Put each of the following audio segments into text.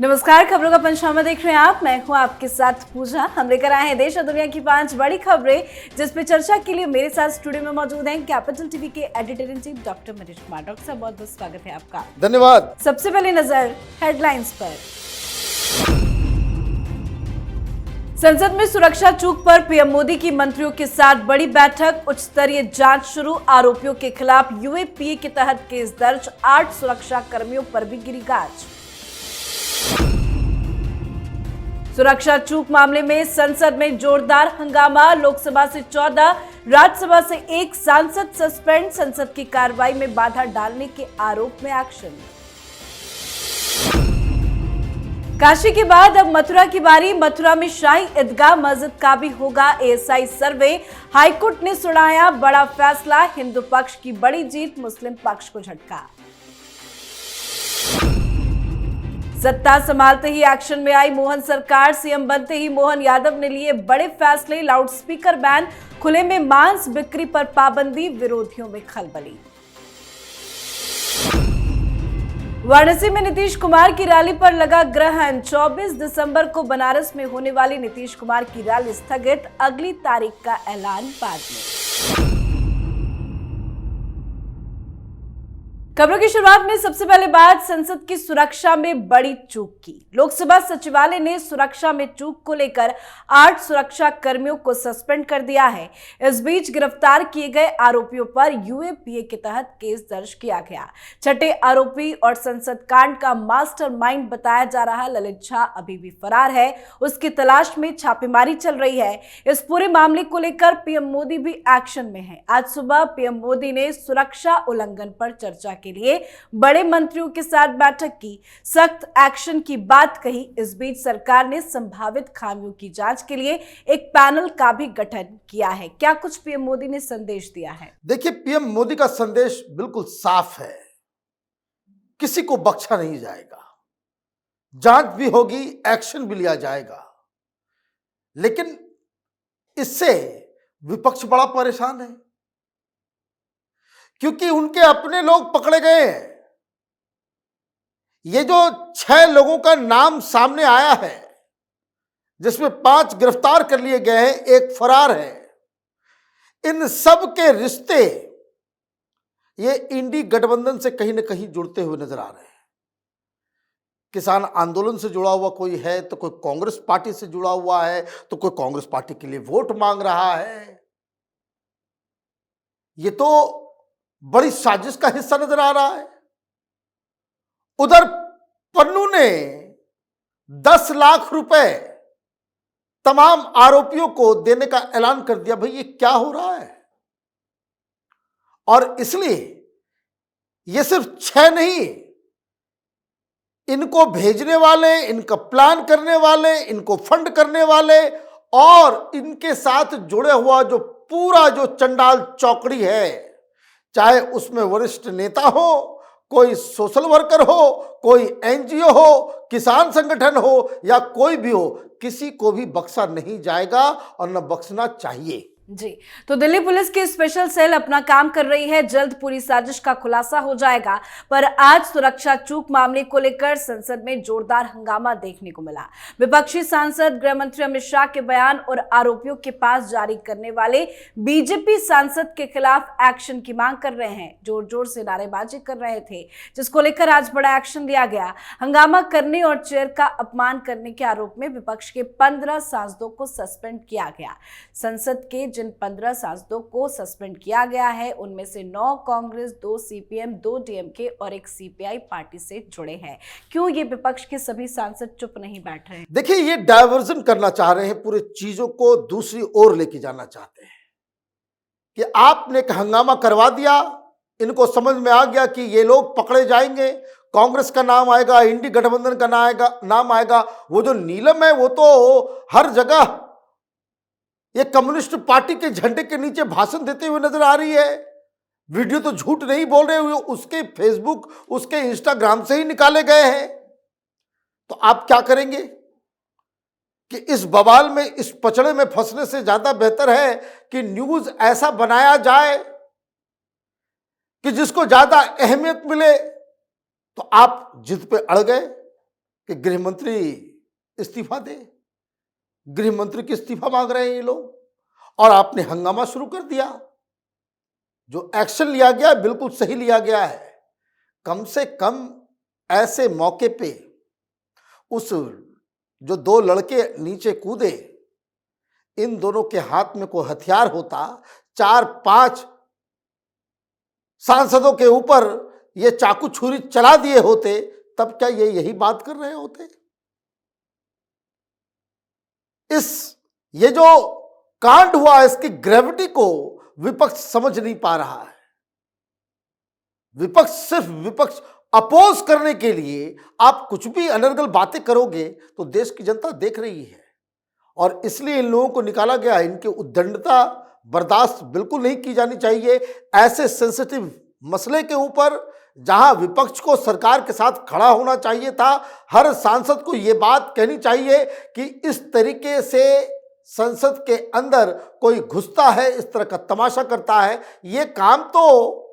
नमस्कार, खबरों का पंचनामा देख रहे हैं आप। मैं हूं आपके साथ पूजा। हम लेकर आए हैं देश और दुनिया की 5 बड़ी खबरें, जिस पे चर्चा के लिए मेरे साथ स्टूडियो में मौजूद हैं कैपिटल टीवी के editor in chief doctor Manish Kumar. Doctor साहब, बहुत बहुत स्वागत है आपका। धन्यवाद। सबसे पहले नजर हेडलाइंस पर। संसद में सुरक्षा चूक पर पीएम मोदी की मंत्रियों के साथ बड़ी बैठक, उच्च स्तरीय जांच शुरू। आरोपियों के खिलाफ यूएपीए के तहत केस दर्ज। 8 सुरक्षा कर्मियों पर भी गिरी गाज। सुरक्षा चूक मामले में संसद में जोरदार हंगामा। लोकसभा से 14, राज्यसभा से 1 सांसद सस्पेंड। संसद की कार्रवाई में बाधा डालने के आरोप में एक्शन। काशी के बाद अब मथुरा की बारी। मथुरा में शाही ईदगाह मस्जिद का भी होगा एएसआई सर्वे। हाईकोर्ट ने सुनाया बड़ा फैसला। हिंदू पक्ष की बड़ी जीत, मुस्लिम पक्ष को झटका। सत्ता संभालते ही एक्शन में आई मोहन सरकार। सीएम बनते ही मोहन यादव ने लिए बड़े फैसले। लाउडस्पीकर बैन, खुले में मांस बिक्री पर पाबंदी, विरोधियों में खलबली। वाराणसी में नीतीश कुमार की रैली पर लगा ग्रहण। 24 दिसंबर को बनारस में होने वाली नीतीश कुमार की रैली स्थगित। अगली तारीख का ऐलान बाद में। खबरों की शुरुआत में सबसे पहले बात संसद की सुरक्षा में बड़ी चूक की। लोकसभा सचिवालय ने सुरक्षा में चूक को लेकर 8 सुरक्षा कर्मियों को सस्पेंड कर दिया है। इस बीच गिरफ्तार किए गए आरोपियों पर यूएपीए के तहत केस दर्ज किया गया। छठे आरोपी और संसद कांड का मास्टरमाइंड बताया जा रहा ललित झा अभी भी फरार है। उसकी तलाश में छापेमारी चल रही है। इस पूरे मामले को लेकर पीएम मोदी भी एक्शन में है। आज सुबह पीएम मोदी ने सुरक्षा उल्लंघन पर चर्चा के लिए बड़े मंत्रियों के साथ बैठक की, सख्त एक्शन की बात कही। इस बीच सरकार ने संभावित खामियों की जांच के लिए एक पैनल का भी गठन किया है। क्या कुछ पीएम मोदी ने संदेश दिया है? देखिए, पीएम मोदी का संदेश बिल्कुल साफ है। किसी को बख्शा नहीं जाएगा, जांच भी होगी, एक्शन भी लिया जाएगा। लेकिन इससे विपक्ष बड़ा परेशान है, क्योंकि उनके अपने लोग पकड़े गए हैं। ये जो 6 लोगों का नाम सामने आया है, जिसमें 5 गिरफ्तार कर लिए गए हैं, 1 फरार है, इन सब के रिश्ते ये इंडी गठबंधन से कहीं ना कहीं जुड़ते हुए नजर आ रहे हैं। किसान आंदोलन से जुड़ा हुआ कोई है, तो कोई कांग्रेस पार्टी से जुड़ा हुआ है, तो कोई कांग्रेस पार्टी के लिए वोट मांग रहा है। ये तो बड़ी साजिश का हिस्सा नजर आ रहा है। उधर पन्नू ने 10 लाख रुपए तमाम आरोपियों को देने का ऐलान कर दिया। भाई, ये क्या हो रहा है? और इसलिए ये सिर्फ 6 नहीं, इनको भेजने वाले, इनका प्लान करने वाले, इनको फंड करने वाले और इनके साथ जुड़े हुआ जो पूरा जो चंडाल चौकड़ी है, चाहे उसमें वरिष्ठ नेता हो, कोई सोशल वर्कर हो, कोई एनजीओ हो, किसान संगठन हो या कोई भी हो, किसी को भी बख्शा नहीं जाएगा और न बख्शना चाहिए। जी, तो दिल्ली पुलिस की स्पेशल सेल अपना काम कर रही है। जल्द पूरी साजिश का खुलासा हो जाएगा। पर आज सुरक्षा चूक मामले को लेकर संसद में जोरदार हंगामा देखने को मिला। विपक्षी सांसद गृह मंत्री अमित शाह के बयान और आरोपियों के पास जारी करने वाले बीजेपी सांसद के खिलाफ एक्शन की मांग कर रहे हैं। जोर जोर से नारेबाजी कर रहे थे, जिसको लेकर आज बड़ा एक्शन लिया गया। हंगामा करने और चेयर का अपमान करने के आरोप में विपक्ष के 15 सांसदों को सस्पेंड किया गया। संसद के जिन 15 सांसदों को सस्पेंड किया गया है, उनमें से 9 कांग्रेस, 2 सीपीएम, 2 डीएमके और 1 सीपीआई पार्टी से जुड़े हैं। क्यों ये विपक्ष के सभी सांसद चुप नहीं बैठ रहे हैं? देखिए, ये डायवर्जन करना चाह रहे हैं, पूरे चीजों को दूसरी ओर लेके जाना चाहते हैं कि आपने एक हंगामा करवा दिया, इनको समझ में आ गया कि ये लोग पकड़े जाएंगे, कांग्रेस का नाम आएगा, इंडी गठबंधन का नाम आएगा। वो जो नीलम है, वो तो हर जगह ये कम्युनिस्ट पार्टी के झंडे के नीचे भाषण देते हुए नजर आ रही है। वीडियो तो झूठ नहीं बोल रहे हुए, उसके फेसबुक, उसके इंस्टाग्राम से ही निकाले गए हैं। तो आप क्या करेंगे कि इस बवाल में, इस पचड़े में फंसने से ज्यादा बेहतर है कि न्यूज ऐसा बनाया जाए कि जिसको ज्यादा अहमियत मिले। तो आप जिद पे अड़ गए कि गृह मंत्री इस्तीफा दे। गृह मंत्री की इस्तीफा मांग रहे हैं ये लोग और आपने हंगामा शुरू कर दिया। जो एक्शन लिया गया बिल्कुल सही लिया गया है। कम से कम ऐसे मौके पे उस जो दो लड़के नीचे कूदे, इन दोनों के हाथ में कोई हथियार होता, 4-5 सांसदों के ऊपर ये चाकू छुरी चला दिए होते, तब क्या ये यही बात कर रहे होते? ये जो कांड हुआ इसकी ग्रेविटी को विपक्ष समझ नहीं पा रहा है। विपक्ष सिर्फ विपक्ष अपोज करने के लिए आप कुछ भी अनर्गल बातें करोगे तो देश की जनता देख रही है और इसलिए इन लोगों को निकाला गया। इनकी उद्दंडता बर्दाश्त बिल्कुल नहीं की जानी चाहिए। ऐसे सेंसिटिव मसले के ऊपर जहां विपक्ष को सरकार के साथ खड़ा होना चाहिए था, हर सांसद को यह बात कहनी चाहिए कि इस तरीके से संसद के अंदर कोई घुसता है, इस तरह का तमाशा करता है, ये काम तो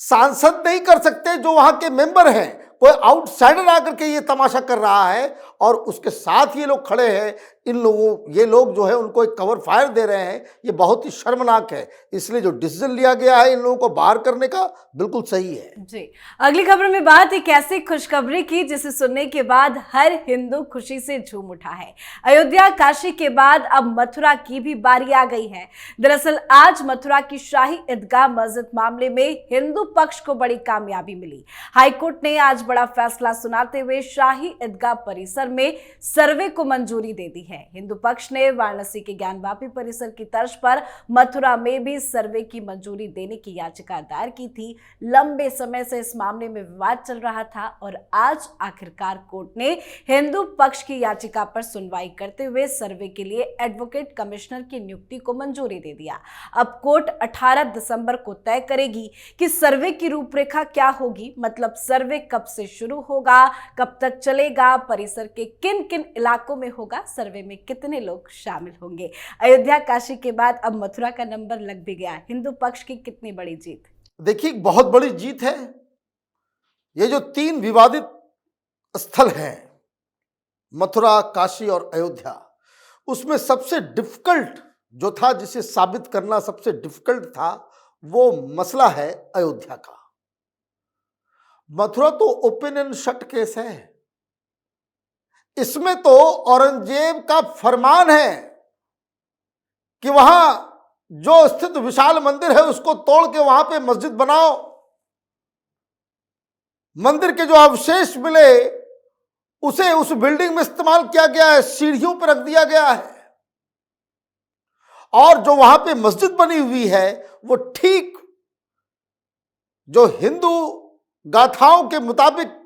सांसद नहीं कर सकते जो वहां के मेंबर हैं। कोई आउटसाइडर आकर के ये तमाशा कर रहा है और उसके साथ ये लोग खड़े हैं। ये लोग जो है उनको एक कवर फायर दे रहे हैं। ये बहुत ही शर्मनाक है। इसलिए जो डिसीजन लिया गया है इन लोगों को बाहर करने का बिल्कुल सही है। जी, अगली खबर में बात एक ऐसी खुशखबरी की जिसे सुनने के बाद हर हिंदू खुशी से झूम उठा है। अयोध्या काशी के बाद अब मथुरा की भी बारी आ गई है। दरअसल आज मथुरा की शाही ईदगाह मस्जिद मामले में हिंदू पक्ष को बड़ी कामयाबी मिली। हाईकोर्ट ने आज बड़ा फैसला सुनाते हुए शाही ईदगाह परिसर में सर्वे को मंजूरी दे दी है। हिंदू पक्ष ने वाराणसी के ज्ञानवापी परिसर की तर्ज पर मथुरा में भी सर्वे की मंजूरी देने की याचिका दायर की थी। लंबे समय से इस मामले में विवाद चल रहा था और आज आखिरकार कोर्ट ने हिंदू पक्ष की याचिका पर सुनवाई करते हुए सर्वे के लिए एडवोकेट कमिश्नर की नियुक्ति को मंजूरी दे दिया। अब कोर्ट 18 दिसंबर को तय करेगी कि सर्वे की रूपरेखा क्या होगी, मतलब सर्वे कब से शुरू होगा, कब तक चलेगा, परिसर के किन किन इलाकों में होगा, सर्वे में कितने लोग शामिल होंगे। अयोध्या काशी के बाद अब मथुरा का नंबर लग भी गया। हिंदू पक्ष की कितनी बड़ी जीत। देखिए, बहुत बड़ी जीत है। ये जो 3 विवादित स्थल हैं, मथुरा, काशी और अयोध्या, उसमें सबसे डिफिकल्ट जो था, जिसे साबित करना सबसे डिफिकल्ट था, वो मसला है अयोध्या का। मथुरा तो ओपन एंड शट केस है। इसमें तो औरंगजेब का फरमान है कि वहां जो स्थित विशाल मंदिर है उसको तोड़ के वहां पे मस्जिद बनाओ। मंदिर के जो अवशेष मिले उसे उस बिल्डिंग में इस्तेमाल किया गया है, सीढ़ियों पर रख दिया गया है। और जो वहां पे मस्जिद बनी हुई है वो ठीक जो हिंदू गाथाओं के मुताबिक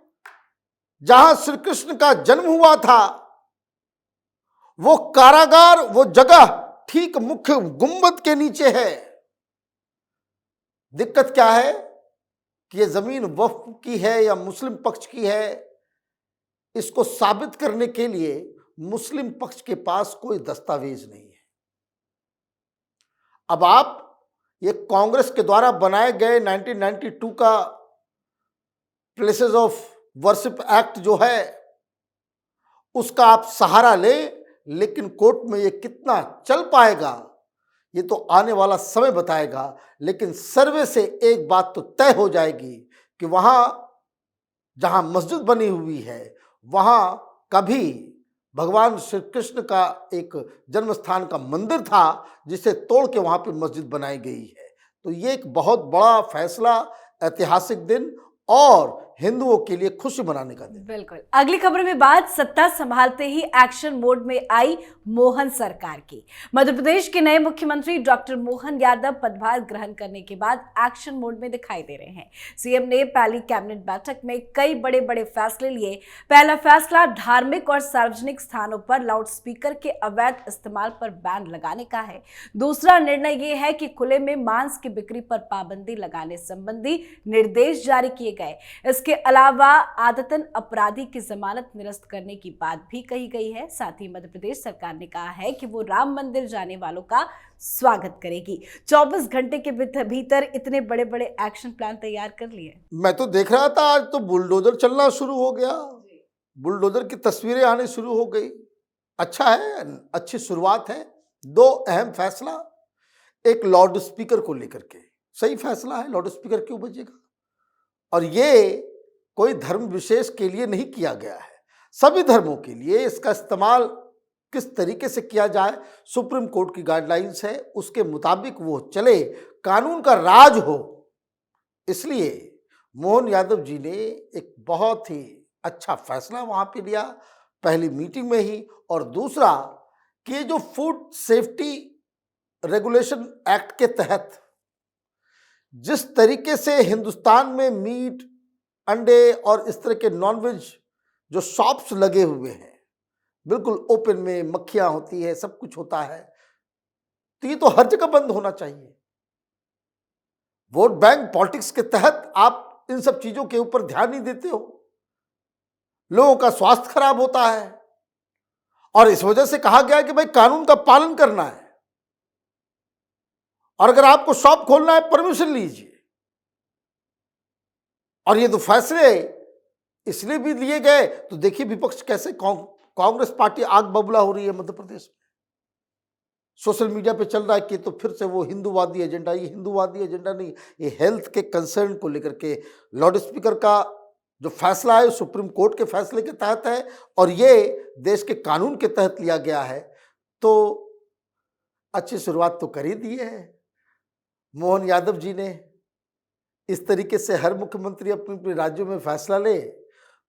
जहां श्री कृष्ण का जन्म हुआ था, वो कारागार, वो जगह ठीक मुख्य गुंबद के नीचे है। दिक्कत क्या है कि ये जमीन वक्फ की है या मुस्लिम पक्ष की है, इसको साबित करने के लिए मुस्लिम पक्ष के पास कोई दस्तावेज नहीं है। अब आप ये कांग्रेस के द्वारा बनाए गए 1992 का प्लेसेस ऑफ वर्शिप एक्ट जो है उसका आप सहारा लें, लेकिन कोर्ट में ये कितना चल पाएगा ये तो आने वाला समय बताएगा। लेकिन सर्वे से एक बात तो तय हो जाएगी कि वहां जहां मस्जिद बनी हुई है वहां कभी भगवान श्री कृष्ण का एक जन्म स्थान का मंदिर था जिसे तोड़ के वहां पे मस्जिद बनाई गई है। तो ये एक बहुत बड़ा फैसला, ऐतिहासिक दिन और हिंदुओं के लिए खुशी मनाने का दिन। बिल्कुल। अगली खबर में बात सत्ता संभालते ही एक्शन मोड में आई मोहन सरकार की। मध्य प्रदेश के नए मुख्यमंत्री डॉक्टर मोहन यादव पदभार ग्रहण करने के बाद एक्शन मोड में दिखाई दे रहे हैं। सीएम ने पहली कैबिनेट बैठक में कई बड़े बड़े फैसले लिए। पहला फैसला धार्मिक और सार्वजनिक स्थानों पर लाउडस्पीकर के अवैध इस्तेमाल पर बैन लगाने का है। दूसरा निर्णय यह है कि खुले में मांस की बिक्री पर पाबंदी लगाने संबंधी निर्देश जारी किए गए। इसके अलावा आदतन अपराधी की जमानत निरस्त करने की बात भी कही गई है। साथ ही मध्य प्रदेश सरकार ने कहा है कि वो राम मंदिर जाने वालों का स्वागत करेगी। 24 घंटे के भीतर इतने बड़े बड़े एक्शन प्लान तैयार कर लिए। मैं तो देख रहा था आज तो बुलडोजर चलना शुरू हो गया। बुलडोजर की तस्वीरें आने शुरू हो गई। अच्छा है, अच्छी शुरुआत है। दो अहम फैसला, एक लाउड स्पीकर को लेकर के, सही फैसला है, लाउड स्पीकर क्यों बजेगा, और ये कोई धर्म विशेष के लिए नहीं किया गया है, सभी धर्मों के लिए। इसका इस्तेमाल किस तरीके से किया जाए, सुप्रीम कोर्ट की गाइडलाइंस है, उसके मुताबिक वो चले, कानून का राज हो। इसलिए मोहन यादव जी ने एक बहुत ही अच्छा फैसला वहां पे लिया, पहली मीटिंग में ही। और दूसरा कि जो फूड सेफ्टी रेगुलेशन एक्ट के तहत जिस तरीके से हिंदुस्तान में मीट, अंडे और इस तरह के नॉनवेज जो शॉप्स लगे हुए हैं, बिल्कुल ओपन में मक्खियां होती है, सब कुछ होता है, तो ये तो हर जगह बंद होना चाहिए। वोट बैंक पॉलिटिक्स के तहत आप इन सब चीजों के ऊपर ध्यान नहीं देते हो, लोगों का स्वास्थ्य खराब होता है। और इस वजह से कहा गया है कि भाई कानून का पालन करना है, और अगर आपको शॉप खोलना है परमिशन लीजिए। और ये तो फैसले इसलिए भी लिए गए, तो देखिए विपक्ष कैसे, कांग्रेस पार्टी आग बबूला हो रही है मध्य प्रदेश में। सोशल मीडिया पे चल रहा है कि तो फिर से वो हिंदूवादी एजेंडा, ये हिंदूवादी एजेंडा नहीं, ये हेल्थ के कंसर्न को लेकर के लाउड स्पीकर का जो फैसला है सुप्रीम कोर्ट के फैसले के तहत है, और ये देश के कानून के तहत लिया गया है। तो अच्छी शुरुआत तो कर ही दी है मोहन यादव जी ने। इस तरीके से हर मुख्यमंत्री अपने अपने राज्यों में फैसला ले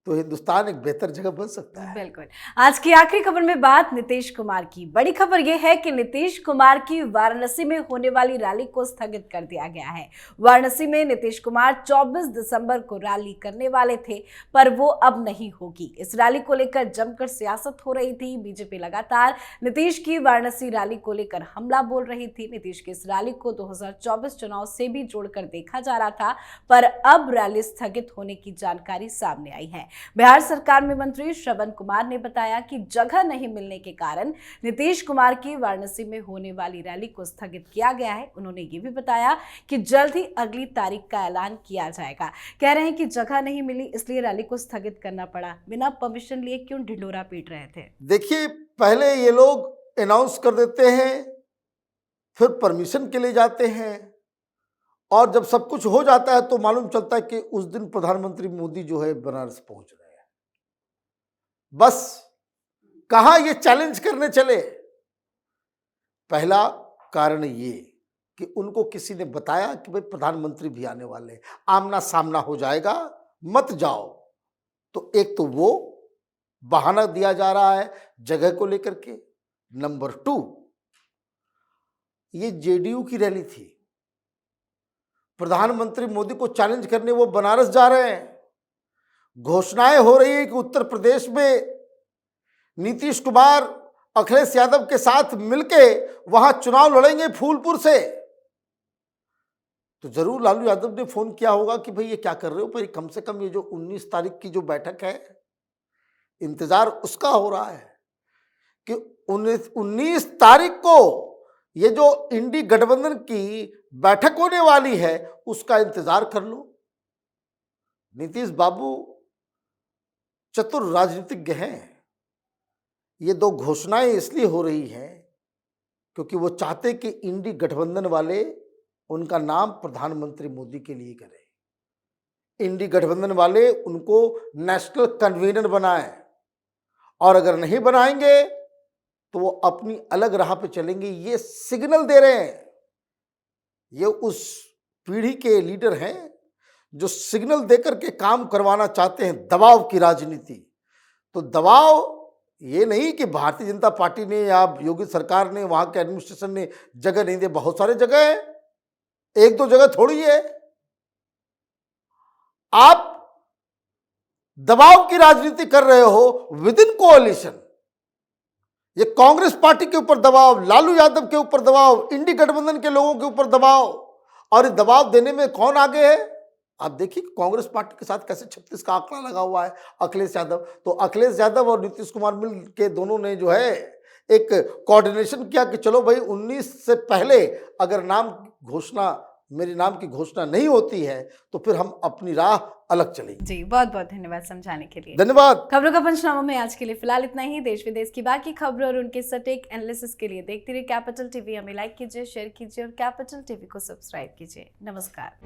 तो हिंदुस्तान एक बेहतर जगह बन सकता है। बिल्कुल। आज की आखिरी खबर में बात नीतीश कुमार की। बड़ी खबर यह है कि नीतीश कुमार की वाराणसी में होने वाली रैली को स्थगित कर दिया गया है। वाराणसी में नीतीश कुमार 24 दिसंबर को रैली करने वाले थे, पर वो अब नहीं होगी। इस रैली को लेकर जमकर सियासत हो रही थी। बीजेपी लगातार नीतीश की वाराणसी रैली को लेकर हमला बोल रही थी। नीतीश की इस रैली को 2024 चुनाव से भी जोड़कर देखा जा रहा था, पर अब रैली स्थगित होने की जानकारी सामने आई है। बिहार सरकार में मंत्री श्रवण कुमार ने बताया कि जगह नहीं मिलने के कारण नीतीश कुमार की वाराणसी में होने वाली रैली को स्थगित किया गया है। उन्होंने ये भी बताया कि जल्द ही अगली तारीख का ऐलान किया जाएगा। कह रहे हैं कि जगह नहीं मिली इसलिए रैली को स्थगित करना पड़ा, बिना परमिशन लिए क्यों ढिंढोरा पीट रहे थे। देखिए, पहले ये लोग अनाउंस कर देते हैं, फिर परमिशन के लिए जाते हैं, और जब सब कुछ हो जाता है तो मालूम चलता है कि उस दिन प्रधानमंत्री मोदी जो है बनारस पहुंच रहे हैं। बस कहां ये चैलेंज करने चले। पहला कारण ये कि उनको किसी ने बताया कि भाई प्रधानमंत्री भी आने वाले, आमना सामना हो जाएगा, मत जाओ। तो एक तो वो बहाना दिया जा रहा है जगह को लेकर के। नंबर 2, ये जेडीयू की रैली थी, प्रधानमंत्री मोदी को चैलेंज करने वो बनारस जा रहे हैं। घोषणाएं हो रही है कि उत्तर प्रदेश में नीतीश कुमार अखिलेश यादव के साथ मिलके वहां चुनाव लड़ेंगे फूलपुर से। तो जरूर लालू यादव ने फोन किया होगा कि भाई ये क्या कर रहे हो, पर कम से कम ये जो 19 तारीख की जो बैठक है, इंतजार उसका हो रहा है कि 19 तारीख को ये जो इंडी गठबंधन की बैठक होने वाली है उसका इंतजार कर लो। नीतीश बाबू चतुर राजनीतिज्ञ हैं। ये दो घोषणाएं इसलिए हो रही हैं क्योंकि वो चाहते कि इंडी गठबंधन वाले उनका नाम प्रधानमंत्री मोदी के लिए करें। इंडी गठबंधन वाले उनको नेशनल कन्वीनर बनाएं, और अगर नहीं बनाएंगे तो वो अपनी अलग राह पे चलेंगे। ये सिग्नल दे रहे हैं। ये उस पीढ़ी के लीडर हैं जो सिग्नल देकर के काम करवाना चाहते हैं, दबाव की राजनीति। तो दबाव ये नहीं कि भारतीय जनता पार्टी ने या योगी सरकार ने, वहां के एडमिनिस्ट्रेशन ने जगह नहीं दी, बहुत सारे जगह है, एक दो जगह थोड़ी है। आप दबाव की राजनीति कर रहे हो विद इन कोalition। ये कांग्रेस पार्टी के ऊपर दबाव, लालू यादव के ऊपर दबाव, इंडी गठबंधन के लोगों के ऊपर दबाव, और ये दबाव देने में कौन आगे है? आप देखिए कांग्रेस पार्टी के साथ कैसे 36 का आंकड़ा लगा हुआ है अखिलेश यादव। तो अखिलेश यादव और नीतीश कुमार मिल के दोनों ने जो है एक कोऑर्डिनेशन किया कि चलो भाई 19 से पहले अगर नाम घोषणा मेरे नाम की घोषणा नहीं होती है तो फिर हम अपनी राह अलग चलेंगे। जी, बहुत बहुत धन्यवाद समझाने के लिए। धन्यवाद। खबरों का पंचनामा में आज के लिए फिलहाल इतना ही। देश विदेश की बाकी खबरों और उनके सटीक एनालिसिस के लिए देखते रहिए कैपिटल टीवी। हमें लाइक कीजिए, शेयर कीजिए और कैपिटल टीवी को सब्सक्राइब कीजिए। नमस्कार।